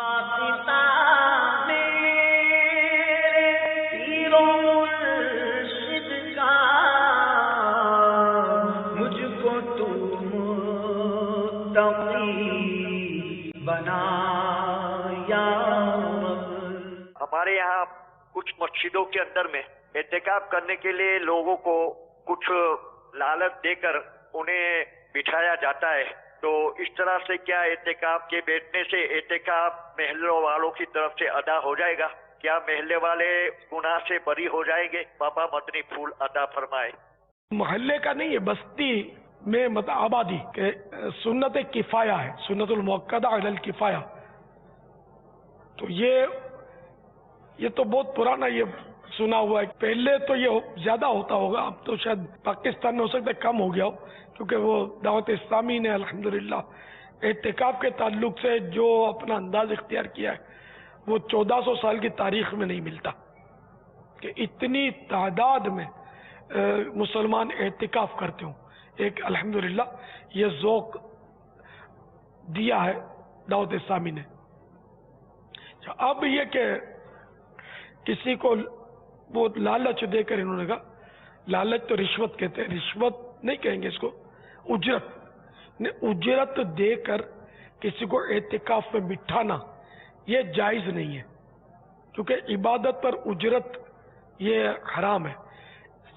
واسطہ میرے پیر و مرشد کا مجھ کو تو متقی بنا یا رب۔ ہمارے یہاں کچھ مسجدوں کے اندر میں اعتکاف کرنے کے لیے لوگوں کو کچھ لالچ دے کر انہیں بٹھایا جاتا ہے، تو اس طرح سے کیا اعتکاف کے بیٹھنے سے اعتکاف محلے والوں کی طرف سے ادا ہو جائے گا؟ کیا محلے والے گناہ سے بری ہو جائیں گے؟ بابا مدنی پھول عطا فرمائے۔ محلے کا نہیں ہے، بستی میں آبادی کہ سنت کفایہ ہے، سنت المؤکدہ علی الکفایہ، تو یہ تو بہت پرانا یہ سنا ہوا ہے۔ پہلے تو یہ زیادہ ہوتا ہوگا، اب تو شاید پاکستان میں ہو سکتا ہے کم ہو گیا ہو، کیونکہ وہ دعوت اسلامی نے الحمدللہ اعتکاف کے تعلق سے جو اپنا انداز اختیار کیا ہے وہ 1400 سال کی تاریخ میں نہیں ملتا کہ اتنی تعداد میں مسلمان اعتکاف کرتے ہوں۔ ایک الحمدللہ یہ ذوق دیا ہے دعوت اسلامی نے۔ اب یہ کہ کسی کو وہ لالچ دے کر، انہوں نے کہا لالچ تو رشوت کہتے ہیں، رشوت نہیں کہیں گے اس کو، اجرت دے کر کسی کو اعتکاف میں بٹھانا یہ جائز نہیں ہے، کیونکہ عبادت پر اجرت یہ حرام ہے،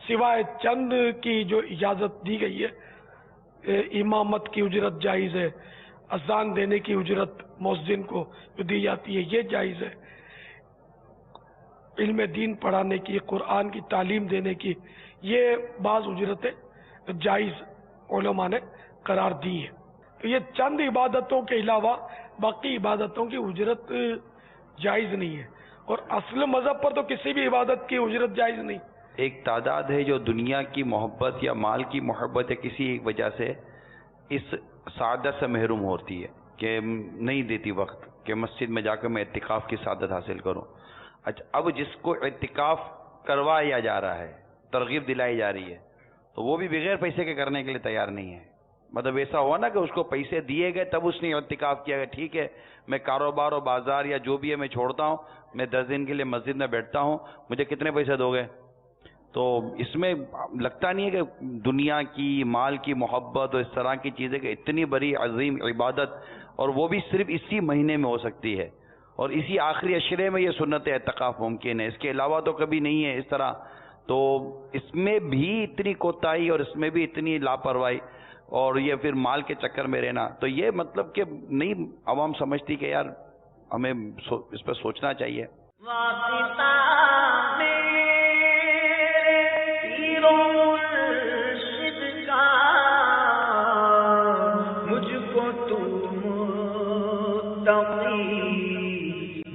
سوائے چند کی جو اجازت دی گئی ہے۔ امامت کی اجرت جائز ہے، اذان دینے کی اجرت مؤذن کو جو دی جاتی ہے یہ جائز ہے، علم دین پڑھانے کی، قرآن کی تعلیم دینے کی، یہ بعض اجرتیں جائز علماء نے قرار دی ہے۔ تو یہ چند عبادتوں کے علاوہ باقی عبادتوں کی اجرت جائز نہیں ہے، اور اصل مذہب پر تو کسی بھی عبادت کی اجرت جائز نہیں۔ ایک تعداد ہے جو دنیا کی محبت یا مال کی محبت یا کسی ایک وجہ سے اس سعادت سے محروم ہوتی ہے کہ نہیں دیتی وقت کہ مسجد میں جا کر میں اعتکاف کی سعادت حاصل کروں۔ اچھا، اب جس کو اعتکاف کروایا جا رہا ہے، ترغیب دلائی جا رہی ہے، تو وہ بھی بغیر پیسے کے کرنے کے لیے تیار نہیں ہے۔ مطلب ایسا ہوا نا کہ اس کو پیسے دیے گئے تب اس نے اعتکاف کیا گیا، ٹھیک ہے میں کاروبار و بازار یا جو بھی ہے میں چھوڑتا ہوں، میں 10 دن کے لیے مسجد میں بیٹھتا ہوں، مجھے کتنے پیسے دو گے؟ تو اس میں لگتا نہیں ہے کہ دنیا کی، مال کی محبت اور اس طرح کی چیزیں کہ اتنی بڑی عظیم عبادت، اور وہ بھی صرف اسی مہینے میں ہو سکتی ہے، اور اسی آخری عشرے میں یہ سنت اعتکاف ممکن ہے، اس کے علاوہ تو کبھی نہیں ہے اس طرح۔ تو اس میں بھی اتنی کوتاہی اور اس میں بھی اتنی لاپرواہی، اور یہ پھر مال کے چکر میں رہنا، تو یہ مطلب کہ نہیں عوام سمجھتی کہ یار ہمیں اس پہ سوچنا چاہیے۔ واسطہ میرے پیر و مرشد کا مجھ کو تو متقی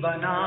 بنا